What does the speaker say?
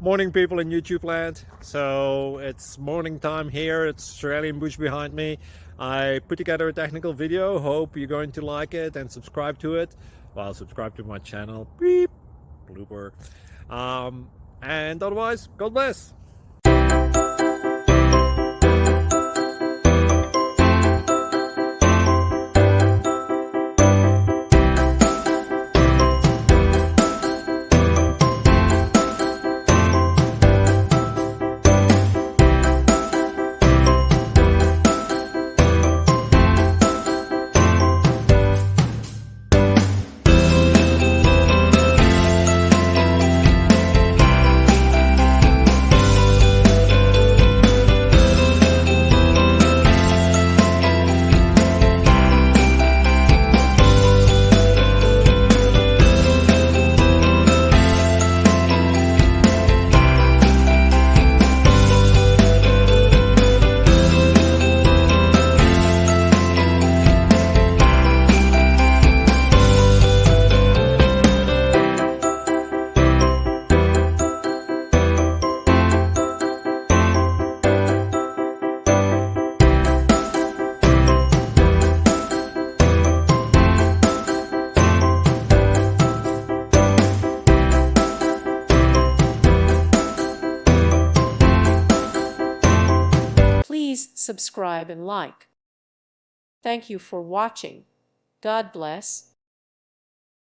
Morning, people in YouTube land. So it's morning time here. It's Australian bush behind me. I put together a technical video. Hope you're going to like it and subscribe to it. Well, subscribe to my channel. Beep. Blooper. And otherwise, God bless. Please subscribe and like. Thank you for watching. God bless.